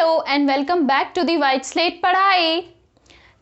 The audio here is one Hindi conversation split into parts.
Hello and welcome back to the white slate पढ़ाई।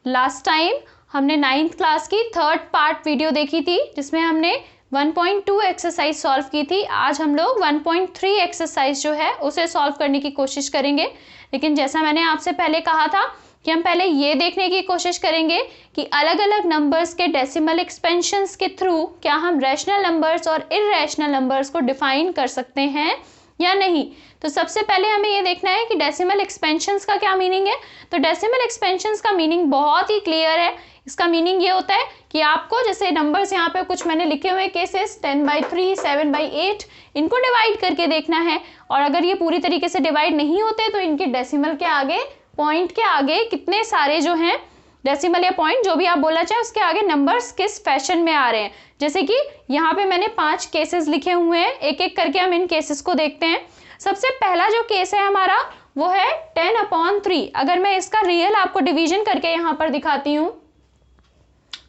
लास्ट टाइम हमने 9th क्लास की थर्ड पार्ट वीडियो देखी थी जिसमें हमने 1.2 एक्सरसाइज सॉल्व की थी। आज हम लोग 1.3 एक्सरसाइज जो है उसे सॉल्व करने की कोशिश करेंगे। लेकिन जैसा मैंने आपसे पहले कहा था कि हम पहले ये देखने की कोशिश करेंगे कि अलग अलग नंबर्स के डेसिमल एक्सपेंशंस के थ्रू क्या हम रैशनल नंबर्स और इररैशनल नंबर्स को डिफाइन कर सकते हैं या नहीं। तो सबसे पहले हमें ये देखना है कि डेसिमल एक्सपेंशंस का क्या मीनिंग है। तो डेसिमल एक्सपेंशंस का मीनिंग बहुत ही क्लियर है। इसका मीनिंग ये होता है कि आपको जैसे नंबर्स यहाँ पे कुछ मैंने लिखे हुए केसेस 10/3, 7/8, इनको डिवाइड करके देखना है। और अगर ये पूरी तरीके से डिवाइड नहीं होते तो इनके डेसिमल के आगे, पॉइंट के आगे कितने सारे जो हैं डेसिमल या पॉइंट जो भी आप बोलना चाहे उसके आगे नंबर्स किस फैशन में आ रहे हैं। जैसे कि यहाँ पे मैंने 5 केसेस लिखे हुए हैं, एक एक करके हम इन केसेस को देखते हैं। सबसे पहला जो केस है हमारा वो है 10/3। अगर मैं इसका रियल आपको डिवीजन करके यहाँ पर दिखाती हूँ,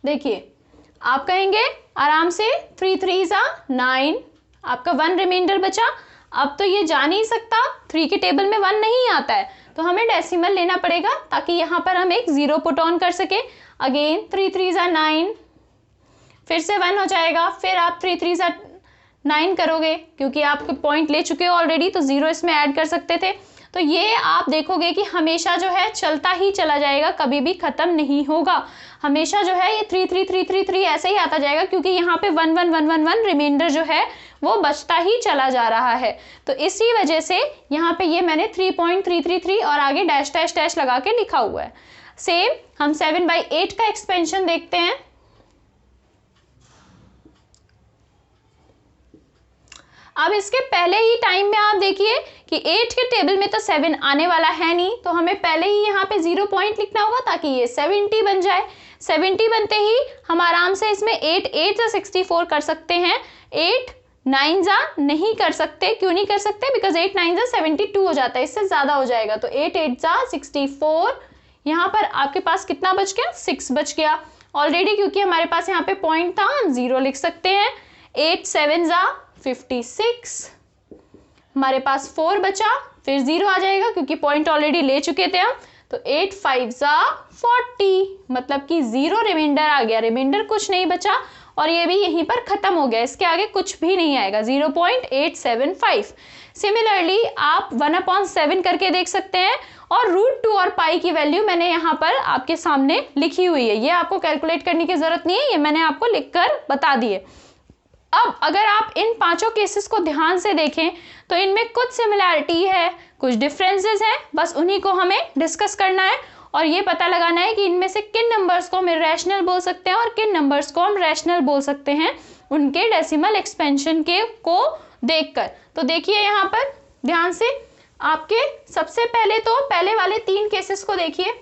देखिए आप कहेंगे आराम से 3 3s 9, आपका 1 रिमाइंडर बचा। अब तो ये जा नहीं सकता, 3 के टेबल में 1 नहीं आता है तो हमें डेसिमल लेना पड़ेगा ताकि यहाँ पर हम एक 0 पुट ऑन कर सके। अगेन 3 3s 9, फिर से 1 हो जाएगा, फिर आप 3 3s 9 करोगे क्योंकि आप पॉइंट ले चुके हो ऑलरेडी तो 0 इसमें ऐड कर सकते थे। तो ये आप देखोगे कि हमेशा जो है चलता ही चला जाएगा, कभी भी खत्म नहीं होगा। हमेशा जो है ये 3 3 3 3 3 ऐसे ही आता जाएगा क्योंकि यहाँ पे 1 1 1 1 1 रिमाइंडर जो है वो बचता ही चला जा रहा है। तो इसी वजह से यहाँ पे ये मैंने 3.333 और आगे डैश डैश डैश लगा के लिखा हुआ है। सेम हम 7/8 का एक्सपेंशन देखते हैं। अब इसके पहले ही टाइम में आप देखिए कि 8 के टेबल में तो 7 आने वाला है नहीं, तो हमें पहले ही यहाँ पे 0 पॉइंट लिखना होगा ताकि ये 70 बन जाए। 70 बनते ही हम आराम से इसमें 8 8 64 कर सकते हैं। 8 9 नहीं कर सकते। क्यों नहीं कर सकते? बिकॉज 8 9 72 हो जाता है, इससे ज्यादा हो जाएगा। तो 8 8 64, यहाँ पर आपके पास कितना बच गया? 6 बच गया ऑलरेडी, क्योंकि हमारे पास यहाँ पे पॉइंट था, हम 0 लिख सकते हैं। 8 7 56, हमारे पास 4 बचा, फिर 0 आ जाएगा क्योंकि पॉइंट ऑलरेडी ले चुके थे हम। तो 8 5 40, मतलब कि 0 रिमाइंडर आ गया, रिमाइंडर कुछ नहीं बचा और ये भी यहीं पर खत्म हो गया, इसके आगे कुछ भी नहीं आएगा, 0.875। सिमिलरली आप 1/7 करके देख सकते हैं और √2 और पाई की वैल्यू मैंने यहाँ पर आपके सामने लिखी हुई है। ये आपको कैलकुलेट करने की जरूरत नहीं है, ये मैंने आपको लिखकर बता दिए। अब अगर आप इन पांचों केसेस को ध्यान से देखें तो इनमें कुछ सिमिलैरिटी है, कुछ डिफरेंसेस हैं, बस उन्हीं को हमें डिस्कस करना है और ये पता लगाना है कि इनमें से किन नंबर्स को हम इरैशनल बोल सकते हैं और किन नंबर्स को हम रैशनल बोल सकते हैं उनके डेसिमल एक्सपेंशन के को देखकर। तो देखिए यहाँ पर ध्यान से, आपके सबसे पहले तो पहले वाले 3 केसेस को देखिए।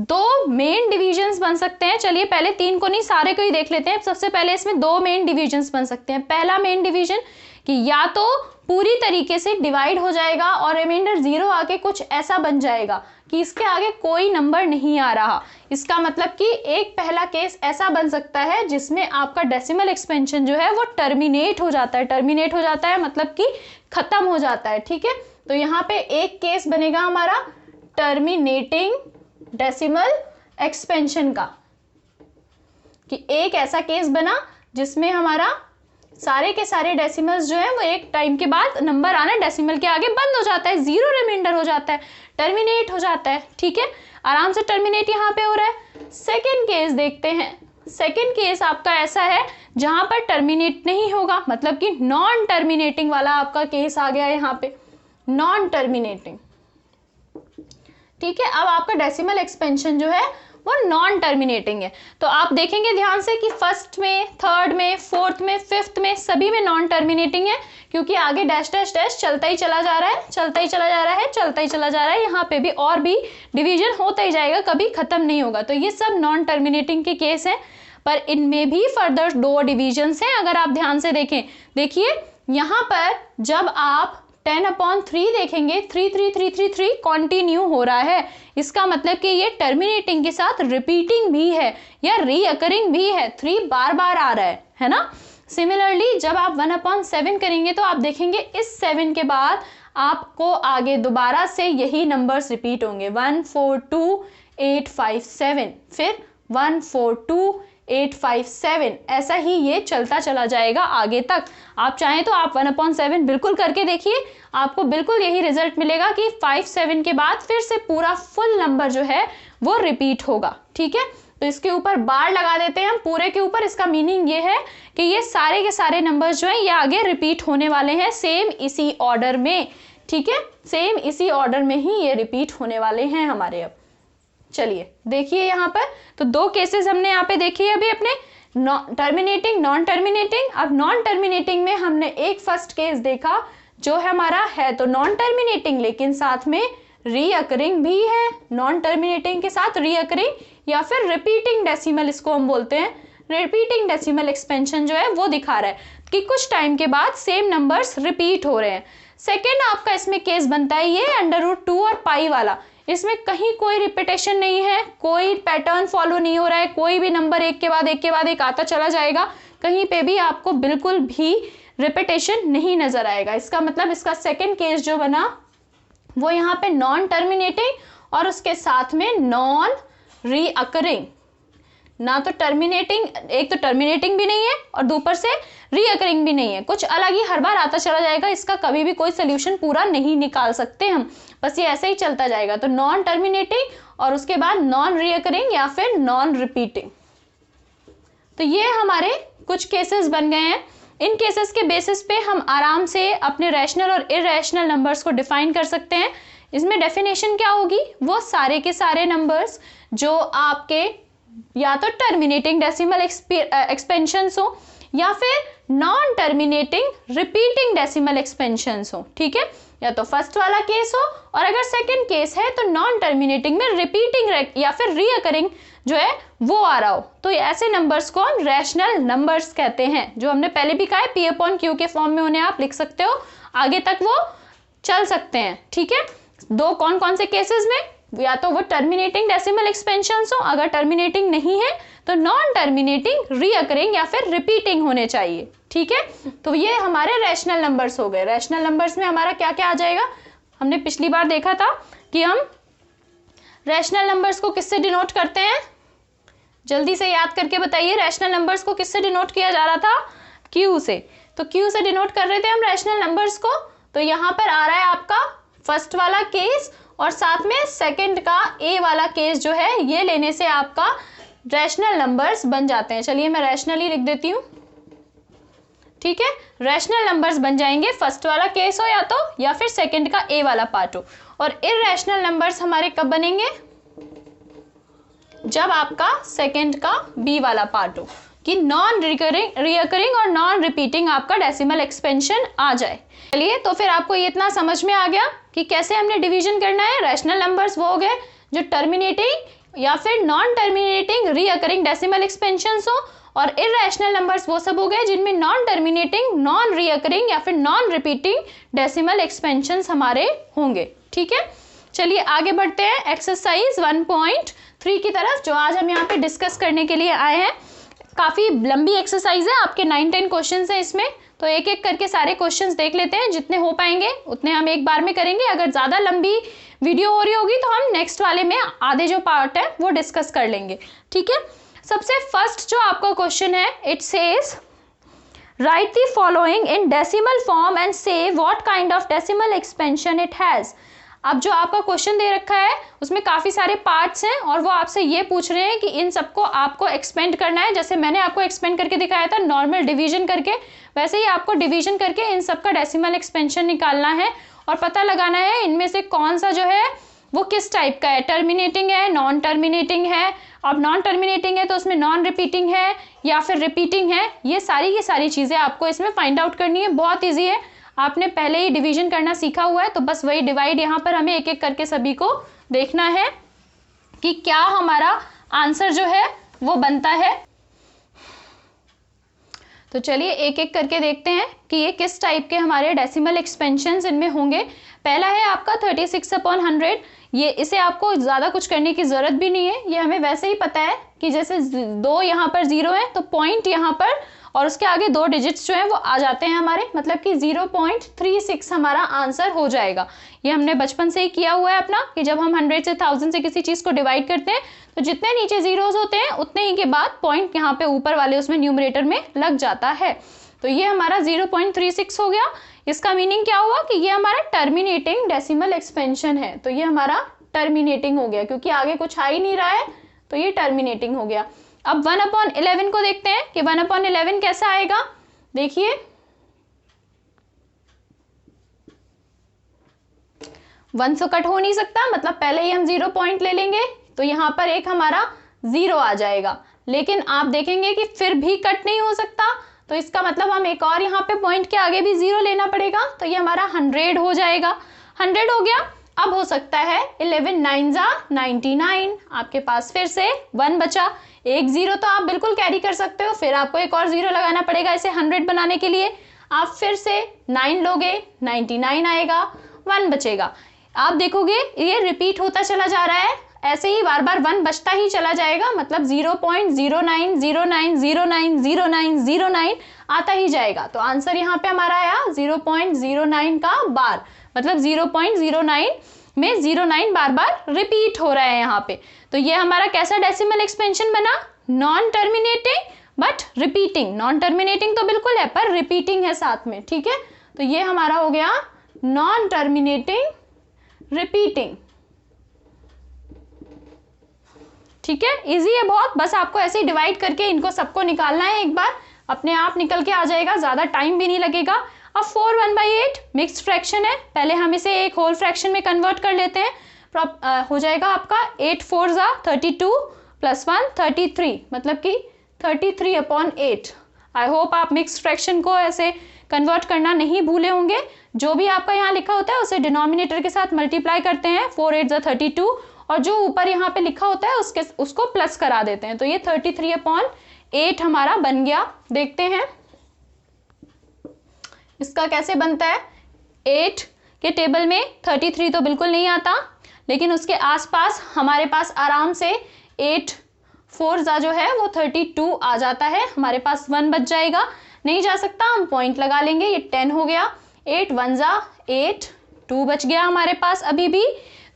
2 मेन डिविजन्स बन सकते हैं। चलिए पहले 3 को नहीं, सारे को ही देख लेते हैं। सबसे पहले इसमें 2 मेन डिविजन्स बन सकते हैं। पहला मेन डिवीजन कि या तो पूरी तरीके से डिवाइड हो जाएगा और रिमाइंडर 0 आके कुछ ऐसा बन जाएगा कि इसके आगे कोई नंबर नहीं आ रहा। इसका मतलब कि एक पहला केस ऐसा बन सकता है जिसमें आपका डेसिमल एक्सपेंशन जो है वो टर्मिनेट हो जाता है। टर्मिनेट हो जाता है मतलब कि खत्म हो जाता है, ठीक है। तो यहाँ पे एक केस बनेगा हमारा टर्मिनेटिंग डेसिमल एक्सपेंशन का, कि एक ऐसा केस बना जिसमें हमारा सारे के सारे डेसिमल्स जो है वो एक टाइम के बाद नंबर आना डेसिमल के आगे बंद हो जाता है, 0 रिमाइंडर हो जाता है, टर्मिनेट हो जाता है, ठीक है। आराम से टर्मिनेट यहाँ पे हो रहा है। सेकेंड केस देखते हैं। सेकेंड केस आपका ऐसा है जहां पर टर्मिनेट नहीं होगा, मतलब कि नॉन टर्मिनेटिंग वाला आपका केस आ गया है यहाँ पे, नॉन टर्मिनेटिंग, ठीक है। अब आपका डेसिमल एक्सपेंशन जो है वो नॉन टर्मिनेटिंग है। तो आप देखेंगे ध्यान से कि फर्स्ट में, थर्ड में, फोर्थ में, फिफ्थ में सभी में नॉन टर्मिनेटिंग है क्योंकि आगे डैश डैश डैश चलता ही चला जा रहा है, चलता ही चला जा रहा है, चलता ही चला जा रहा है। यहाँ पे भी और भी डिवीजन होता ही जाएगा, कभी खत्म नहीं होगा। तो ये सब नॉन टर्मिनेटिंग के केस हैं, पर इनमें भी फर्दर 2 डिविजन्स हैं। अगर आप ध्यान से देखें, देखिए यहाँ पर जब आप 10/3 देखेंगे, 3 3 3 3 3 कॉन्टिन्यू हो रहा है, इसका मतलब कि ये टर्मिनेटिंग के साथ रिपीटिंग भी है या रीअकरिंग भी है, 3 बार बार आ रहा है ना। सिमिलरली जब आप 1/7 करेंगे तो आप देखेंगे इस 7 के बाद आपको आगे दोबारा से यही नंबर्स रिपीट होंगे, 1 4 2 8 5 7, फिर 1 4 2 8 5 7, ऐसा ही ये चलता चला जाएगा आगे तक। आप चाहें तो आप 1/7 बिल्कुल करके देखिए, आपको बिल्कुल यही रिजल्ट मिलेगा कि 5 7 के बाद फिर से पूरा फुल नंबर जो है वो रिपीट होगा। ठीक है, तो इसके ऊपर बार लगा देते हैं हम पूरे के ऊपर। इसका मीनिंग ये है कि ये सारे के सारे नंबर्स जो हैं ये आगे रिपीट होने वाले हैं सेम इसी ऑर्डर में। ठीक है, सेम इसी ऑर्डर में ही ये रिपीट होने वाले हैं हमारे। अब चलिए देखिए यहाँ पर, तो दो केसेस हमने यहाँ पे देखिए अभी अपने, टर्मिनेटिंग, नॉन टर्मिनेटिंग। अब नॉन टर्मिनेटिंग में हमने एक फर्स्ट केस देखा जो है हमारा है तो नॉन टर्मिनेटिंग लेकिन साथ में रीअकरिंग भी है, नॉन टर्मिनेटिंग के साथ रीअकरिंग या फिर रिपीटिंग डेसिमल इसको हम बोलते हैं। रिपीटिंग डेसिमल एक्सपेंशन जो है वो दिखा रहा है कि कुछ टाइम के बाद सेम नंबर्स रिपीट हो रहे हैं। सेकेंड आपका इसमें केस बनता है ये √2 और पाई वाला। इसमें कहीं कोई रिपीटेशन नहीं है, कोई पैटर्न फॉलो नहीं हो रहा है, कोई भी नंबर एक के बाद एक के बाद एक आता चला जाएगा, कहीं पे भी आपको बिल्कुल भी रिपीटेशन नहीं नजर आएगा। इसका मतलब इसका सेकेंड केस जो बना वो यहाँ पे नॉन टर्मिनेटिंग और उसके साथ में नॉन रीअकरिंग। ना तो टर्मिनेटिंग, एक तो टर्मिनेटिंग भी नहीं है और ऊपर से रीअकरिंग भी नहीं है, कुछ अलग ही हर बार आता चला जाएगा। इसका कभी भी कोई सोल्यूशन पूरा नहीं निकाल सकते हम, बस ये ऐसे ही चलता जाएगा। तो नॉन टर्मिनेटिंग और उसके बाद नॉन रीअकरिंग या फिर नॉन रिपीटिंग। तो ये हमारे कुछ केसेस बन गए हैं। इन केसेस के बेसिस पे हम आराम से अपने रैशनल और इरैशनल नंबर्स को डिफाइन कर सकते हैं। इसमें डेफिनेशन क्या होगी, वो सारे के सारे नंबर्स जो आपके या तो टर्मिनेटिंग डेसिमल एक्सपेंशंस हो या फिर non terminating repeating decimal expansions हो। ठीक है, या तो फर्स्ट वाला केस हो और अगर सेकंड केस है तो नॉन टर्मिनेटिंग में रिपीटिंग या फिर रीअकरिंग जो है वो आ रहा हो, तो ऐसे नंबर्स को हम रैशनल नंबर्स कहते हैं। जो हमने पहले भी कहा है P/Q के फॉर्म में उन्हें आप लिख सकते हो, आगे तक वो चल सकते हैं। ठीक है, दो कौन कौन से केसेस में, या तो वो टर्मिनेटिंग डेसिमल एक्सपेंशंस हो, अगर टर्मिनेटिंग नहीं है तो नॉन टर्मिनेटिंग, रीअकरिंग या फिर रिपीटिंग होने चाहिए। ठीक है, तो ये हमारे रैशनल नंबर्स हो गए। रैशनल नंबर्स में हमारा क्या क्या आ जाएगा, हमने पिछली बार देखा था कि हम रैशनल नंबर्स को किससे डिनोट करते हैं, जल्दी से याद करके बताइए। रैशनल नंबर्स को किससे डिनोट किया जा रहा था, Q से। तो Q से डिनोट कर रहे थे हम रैशनल नंबर्स को। तो यहाँ पर आ रहा है आपका फर्स्ट वाला केस और साथ में सेकंड का A वाला केस जो है, ये लेने से आपका रैशनल नंबर्स बन जाते हैं। चलिए मैं रैशनल ही लिख देती हूँ। ठीक है, रैशनल नंबर्स बन जाएंगे, फर्स्ट वाला केस हो या फिर सेकंड का A वाला पार्ट हो। और इरैशनल नंबर्स हमारे कब बनेंगे, जब आपका सेकंड का B वाला पार्ट हो, कि नॉन रीअकरिंग और नॉन रिपीटिंग आपका डेसिमल एक्सपेंशन आ जाए। चलिए, तो फिर आपको ये इतना समझ में आ गया कि कैसे हमने डिवीजन करना है। रैशनल नंबर्स वो हो गए जो टर्मिनेटिंग या फिर non terminating recurring decimal expansions हो, और इरैशनल नंबर्स वो सब हो गए जिनमें नॉन टर्मिनेटिंग, नॉन रीअकरिंग या फिर नॉन रिपीटिंग डेसिमल एक्सपेंशंस हमारे होंगे। ठीक है, चलिए आगे बढ़ते हैं एक्सरसाइज 1.3 की तरफ, जो आज हम यहाँ पे डिस्कस करने के लिए आए हैं। काफ़ी लंबी एक्सरसाइज है, आपके 9-10 क्वेश्चंस हैं इसमें, तो एक एक करके सारे क्वेश्चंस देख लेते हैं। जितने हो पाएंगे उतने हम एक बार में करेंगे। अगर ज़्यादा लंबी वीडियो हो रही होगी तो हम नेक्स्ट वाले में आधे जो पार्ट है वो डिस्कस कर लेंगे। ठीक है, सबसे फर्स्ट जो आपका क्वेश्चन है, it says write the following in decimal form and say what kind of decimal expansion it has. अब जो आपका क्वेश्चन दे रखा है उसमें काफ़ी सारे पार्ट्स हैं और वो आपसे ये पूछ रहे हैं कि इन सबको आपको एक्सपेंड करना है। जैसे मैंने आपको एक्सपेंड करके दिखाया था नॉर्मल डिवीजन करके, वैसे ही आपको डिवीजन करके इन सबका डेसिमल एक्सपेंशन निकालना है और पता लगाना है इनमें से कौन सा जो है वो किस टाइप का है, टर्मिनेटिंग है, नॉन टर्मिनेटिंग है। अब नॉन टर्मिनेटिंग है तो उसमें नॉन रिपीटिंग है या फिर रिपीटिंग है। ये सारी की सारी चीज़ें आपको इसमें फाइंड आउट करनी है। बहुत ईजी है, आपने पहले ही डिवीजन करना सीखा हुआ है, तो बस वही डिवाइड यहाँ पर हमें एक एक करके सभी को देखना है कि क्या हमारा आंसर जो है वो बनता है। तो चलिए एक एक करके देखते हैं कि ये किस टाइप के हमारे डेसिमल एक्सपेंशंस इनमें होंगे। पहला है आपका 36/100। ये इसे आपको ज़्यादा कुछ करने की ज़रूरत भी नहीं है, ये हमें वैसे ही पता है कि जैसे 2 यहाँ पर 0 है तो पॉइंट यहाँ पर और उसके आगे 2 डिजिट्स जो हैं वो आ जाते हैं हमारे, मतलब कि 0.36 हमारा आंसर हो जाएगा। ये हमने बचपन से ही किया हुआ है अपना, कि जब हम 100 से 1000 से किसी चीज़ को डिवाइड करते हैं तो जितने नीचे जीरोस होते हैं उतने ही के बाद पॉइंट यहाँ पे ऊपर वाले उसमें न्यूमरेटर में लग जाता है। तो ये हमारा 0.36 हो गया। इसका मीनिंग क्या हुआ कि ये हमारा टर्मिनेटिंग डेसिमल एक्सपेंशन है। तो ये हमारा टर्मिनेटिंग हो गया, क्योंकि आगे कुछ आ ही नहीं रहा है तो ये टर्मिनेटिंग हो गया। अब 1/11 को देखते हैं कि 1/11 कैसा आएगा। देखिए 1 से कट हो नहीं सकता, मतलब पहले ही हम 0 पॉइंट ले लेंगे तो यहाँ पर एक हमारा 0 आ जाएगा। लेकिन आप देखेंगे कि फिर भी कट नहीं हो सकता, तो इसका मतलब हम एक और यहाँ पे पॉइंट के आगे भी 0 लेना पड़ेगा। तो ये हमारा 100 हो जाएगा। 100 हो गया। अब हो सकता है 11 9 जा 99, आपके पास फिर से 1 बचा। एक 0 तो आप बिल्कुल कैरी कर सकते हो, फिर आपको एक और 0 लगाना पड़ेगा इसे 100 बनाने के लिए। आप फिर से 9 लोगे, 99 आएगा, 1 बचेगा। आप देखोगे ये रिपीट होता चला जा रहा है, ऐसे ही बार बार 1 बचता ही चला जाएगा, मतलब 0.0909090909 आता ही जाएगा। तो आंसर यहाँ पे हमारा आया 0.09 का बार, मतलब 0.09 में 09 बार बार रिपीट हो रहा है यहाँ पे। तो ये हमारा कैसा डेसिमल एक्सपेंशन बना, non terminating but repeating. Non terminating तो बिल्कुल है पर रिपीटिंग है साथ में, ठीक है। तो ये हमारा हो गया नॉन टर्मिनेटिंग रिपीटिंग, ठीक है। इजी है बहुत, बस आपको ऐसे ही डिवाइड करके इनको सबको निकालना है, एक बार अपने आप निकल के आ जाएगा, ज्यादा टाइम भी नहीं लगेगा। अब 4 1/8 मिक्स्ड फ्रैक्शन है, पहले हम इसे एक होल फ्रैक्शन में कन्वर्ट कर लेते हैं। हो जाएगा आपका 8 4 जा 32 + 1 33, मतलब कि 33/8। आई होप आप मिक्स्ड फ्रैक्शन को ऐसे कन्वर्ट करना नहीं भूले होंगे। जो भी आपका यहाँ लिखा होता है उसे डिनोमिनेटर के साथ मल्टीप्लाई करते हैं, 4 8 जा 32, और जो ऊपर यहाँ पे लिखा होता है उसको प्लस करा देते हैं। तो ये 33/8 हमारा बन गया। देखते हैं इसका कैसे बनता है। 8 के टेबल में 33 तो बिल्कुल नहीं आता, लेकिन उसके आसपास हमारे पास आराम से 8 4 जा जो है वो 32 आ जाता है। हमारे पास 1 बच जाएगा, नहीं जा सकता, हम पॉइंट लगा लेंगे, ये 10 हो गया। 8 1 जा 8, 2 बच गया हमारे पास अभी भी।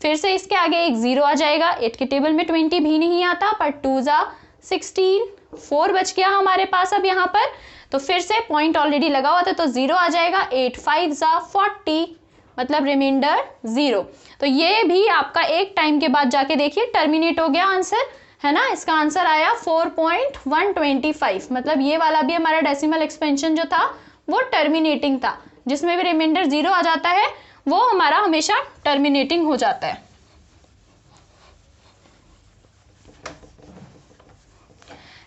फिर से इसके आगे एक 0 आ जाएगा। 8 के टेबल में 20 भी नहीं आता, पर 2 जा 16, 4 बच गया हमारे पास अब यहाँ पर। तो फिर से पॉइंट ऑलरेडी लगा हुआ था तो 0 आ जाएगा। 8 5 जा 40, मतलब रिमाइंडर 0। तो ये भी आपका एक टाइम के बाद जाके देखिए टर्मिनेट हो गया आंसर, है ना। इसका आंसर आया 4.125, मतलब ये वाला भी हमारा डेसिमल एक्सपेंशन जो था वो टर्मिनेटिंग था। जिसमें भी रिमाइंडर 0 आ जाता है वो हमारा हमेशा टर्मिनेटिंग हो जाता है।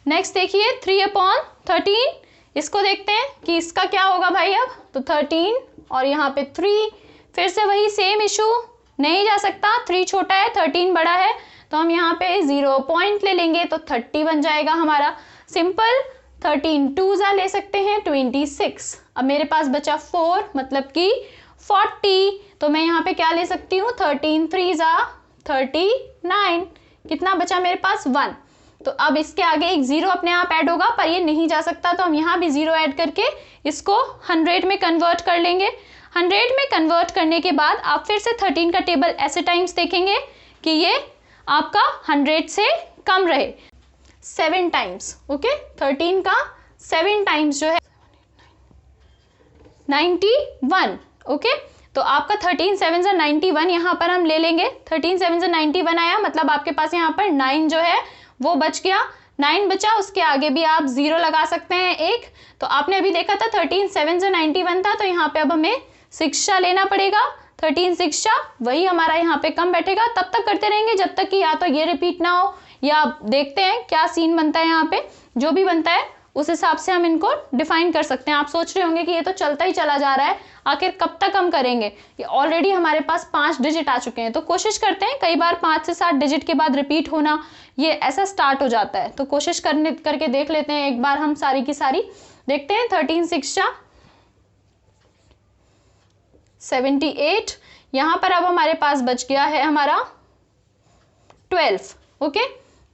नेक्स्ट देखिए 3/13, इसको देखते हैं कि इसका क्या होगा भाई। अब तो 13 और यहाँ पे 3, फिर से वही सेम इशू, नहीं जा सकता, 3 छोटा है 13 बड़ा है, तो हम यहाँ पे 0 पॉइंट ले लेंगे तो 30 बन जाएगा हमारा। सिंपल 13 2 जा ले सकते हैं 26। अब मेरे पास बचा 4, मतलब कि 40, तो मैं यहाँ पे क्या ले सकती हूँ, 13 3 जा 39, कितना बचा मेरे पास 1। तो अब इसके आगे एक 0 अपने आप ऐड होगा, पर ये नहीं जा सकता, तो हम यहाँ भी 0 ऐड करके इसको 100 में कन्वर्ट कर लेंगे। 100 में कन्वर्ट करने के बाद आप फिर से 13 का टेबल ऐसे टाइम्स देखेंगे कि ये आपका 100 से कम रहे, 7 टाइम्स। ओके, 13 का 7 टाइम्स जो है 91। ओके, तो आपका 13 7 से 91 यहाँ पर हम ले लेंगे। 13 7 से 91 आया, मतलब आपके पास यहाँ पर 9 जो है वो बच गया। 9 बचा, उसके आगे भी आप 0 लगा सकते हैं एक। तो आपने अभी देखा था 13 7 से 91 था, तो यहाँ पे अब हमें 6 लेना पड़ेगा। 13 6 वही हमारा यहाँ पे कम बैठेगा। तब तक करते रहेंगे जब तक कि या तो ये रिपीट ना हो, या देखते हैं क्या सीन बनता है यहाँ पे। जो भी बनता है उस हिसाब से हम इनको डिफाइन कर सकते हैं। आप सोच रहे होंगे कि ये तो चलता ही चला जा रहा है, आखिर कब तक हम करेंगे। ये ऑलरेडी हमारे पास 5 डिजिट आ चुके हैं, तो कोशिश करते हैं। कई बार 5 से 7 डिजिट के बाद रिपीट होना ये ऐसा स्टार्ट हो जाता है, तो कोशिश करके देख लेते हैं एक बार हम सारी की सारी। देखते हैं 13 6 78, यहाँ पर अब हमारे पास बच गया है हमारा 12। ओके,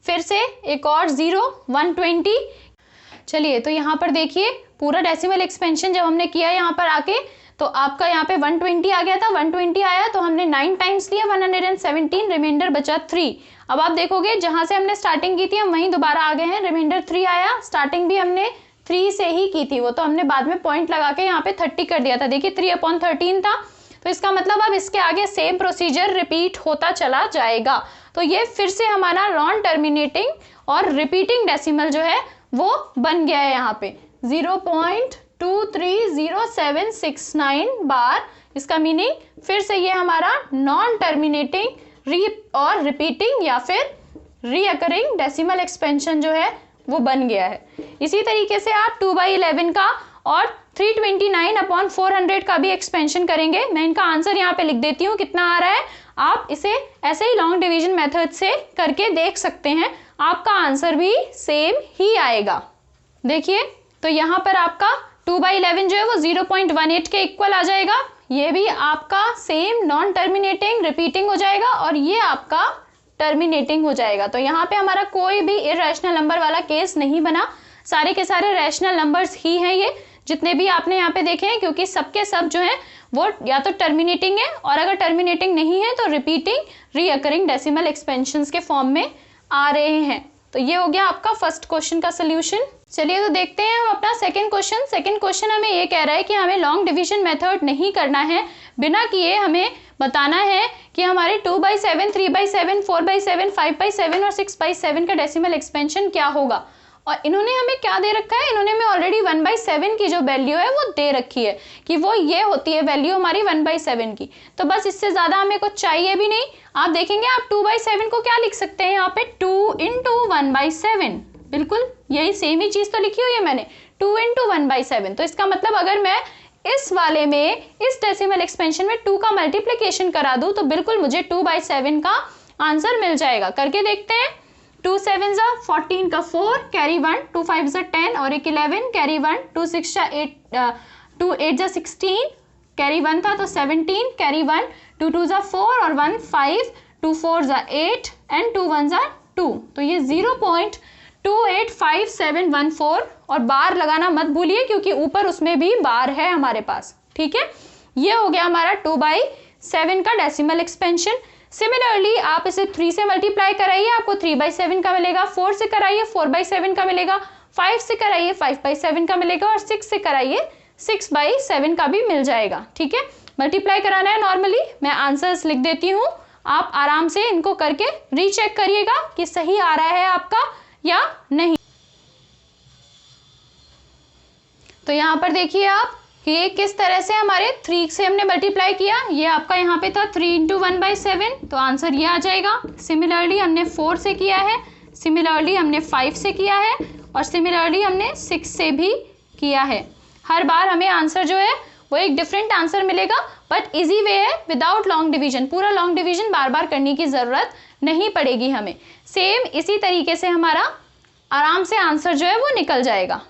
फिर से एक और 0, 120। चलिए तो यहाँ पर देखिए पूरा डेसिमल एक्सपेंशन जब हमने किया यहाँ पर आके, तो आपका यहाँ पे 120 आ गया था, 120 आया तो हमने 9 टाइम्स लिया 117, रिमाइंडर बचा 3। अब आप देखोगे जहां से हमने स्टार्टिंग की थी हम वहीं दोबारा आ गए हैं, रिमाइंडर 3 आया, स्टार्टिंग भी हमने 3 से ही की थी, वो तो हमने बाद में पॉइंट लगा के यहाँ पे 30 कर दिया था। देखिए 3/13 था, तो इसका मतलब अब इसके आगे सेम प्रोसीजर रिपीट होता चला जाएगा। तो ये फिर से हमारा नॉन टर्मिनेटिंग और रिपीटिंग डेसिमल जो है वो बन गया है यहाँ पे 0.230769 बार। इसका मीनिंग फिर से ये हमारा नॉन टर्मिनेटिंग और रिपीटिंग या फिर रीअकरिंग डेसिमल एक्सपेंशन जो है वो बन गया है। इसी तरीके से आप 2/11 का और 329/400 का भी एक्सपेंशन करेंगे। मैं इनका आंसर यहाँ पे लिख देती हूँ कितना आ रहा है, आप इसे ऐसे ही लॉन्ग डिवीजन मेथड से करके देख सकते हैं, आपका आंसर भी सेम ही आएगा। देखिए तो यहाँ पर आपका 2/11 जो है वो 0.18 के इक्वल आ जाएगा, ये भी आपका सेम नॉन टर्मिनेटिंग रिपीटिंग हो जाएगा और ये आपका टर्मिनेटिंग हो जाएगा। तो यहाँ पे हमारा कोई भी इररेशनल नंबर वाला केस नहीं बना, सारे के सारे रैशनल नंबर्स ही हैं ये जितने भी आपने यहाँ पे देखे हैं, क्योंकि सबके सब जो है वो या तो टर्मिनेटिंग है और अगर टर्मिनेटिंग नहीं है तो रिपीटिंग रीअकरिंग डेसिमल एक्सपेंशंस के फॉर्म में आ रहे हैं। तो ये हो गया आपका फर्स्ट क्वेश्चन का सोल्यूशन। चलिए तो देखते हैं हम अपना सेकंड क्वेश्चन। सेकंड क्वेश्चन हमें ये कह रहा है कि हमें लॉन्ग डिवीजन मेथड नहीं करना है, बिना किए हमें बताना है कि हमारे 2/7, 3/7, 4/7, 5/7 और 6/7 का डेसिमल एक्सपेंशन क्या होगा। और इन्होंने हमें क्या दे रखा है, इन्होंने हमें ऑलरेडी 1/7 की जो वैल्यू है वो दे रखी है कि वो ये होती है वैल्यू हमारी 1/7 की। तो बस इससे ज्यादा हमें कुछ चाहिए भी नहीं। आप देखेंगे आप 2/7 को क्या लिख सकते हैं यहाँ पे, 2 × 1/7, बिल्कुल यही सेम ही चीज तो लिखी हुई है मैंने, 2 × 1/7। तो इसका मतलब अगर मैं इस वाले में इस डेसिमल एक्सपेंशन में 2 का मल्टीप्लिकेशन करा दूं तो बिल्कुल मुझे 2/7 का आंसर मिल जाएगा। करके देखते हैं। 2 7 जा 14 का 4 कैरी 1, 2 5 जा 10 और एक 11 कैरी 1, 2 6 जा 8, 2 8 जा 16 कैरी 1 था तो 17 कैरी 1, 2 2 जा 4 और 1 5, 2 4 जा 8 एंड 2 1 जा 2। तो ये 0.285714 और बार लगाना मत भूलिए क्योंकि ऊपर उसमें भी बार है हमारे पास। ठीक है, ये हो गया हमारा 2/7 का डेसिमल एक्सपेंशन। सिमिलरली आप इसे 3 से मल्टीप्लाई कराइए, आपको 3/7 का मिलेगा, 4 से कराइए 4/7 का मिलेगा, 5 से कराइए 5/7 का मिलेगा और 6 से कराइए 6/7 का भी मिल जाएगा। ठीक है, मल्टीप्लाई कराना है नॉर्मली, मैं आंसर्स लिख देती हूँ, आप आराम से इनको करके रीचेक करिएगा कि सही आ रहा है आपका या नहीं। तो यहाँ पर देखिए आप कि ये किस तरह से हमारे 3 से हमने मल्टीप्लाई किया, ये आपका यहाँ पे था 3 × 1/7 तो आंसर ये आ जाएगा। सिमिलरली हमने 4 से किया है, सिमिलरली हमने 5 से किया है और सिमिलरली हमने 6 से भी किया है। हर बार हमें आंसर जो है वो एक डिफरेंट आंसर मिलेगा, बट इजी वे है विदाउट लॉन्ग डिवीजन। पूरा लॉन्ग डिवीजन बार बार करने की ज़रूरत नहीं पड़ेगी हमें, सेम इसी तरीके से हमारा आराम से आंसर जो है वो निकल जाएगा।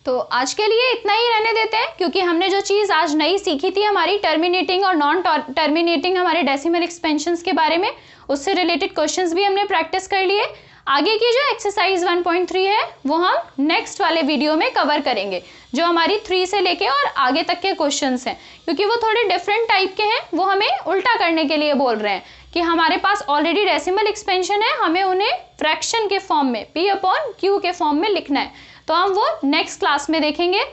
तो आज के लिए इतना ही रहने देते हैं क्योंकि हमने जो चीज़ आज नई सीखी थी हमारी टर्मिनेटिंग और नॉन टर्मिनेटिंग हमारे डेसिमल एक्सपेंशंस के बारे में, उससे रिलेटेड क्वेश्चंस भी हमने प्रैक्टिस कर लिए। आगे की जो एक्सरसाइज 1.3 है वो हम नेक्स्ट वाले वीडियो में कवर करेंगे, जो हमारी 3 से लेके और आगे तक के क्वेश्चंस हैं, क्योंकि वो थोड़े डिफरेंट टाइप के हैं। वो हमें उल्टा करने के लिए बोल रहे हैं कि हमारे पास ऑलरेडी डेसिमल एक्सपेंशन है, हमें उन्हें फ्रैक्शन के फॉर्म में P/Q के फॉर्म में लिखना है। तो हम वो नेक्स्ट क्लास में देखेंगे।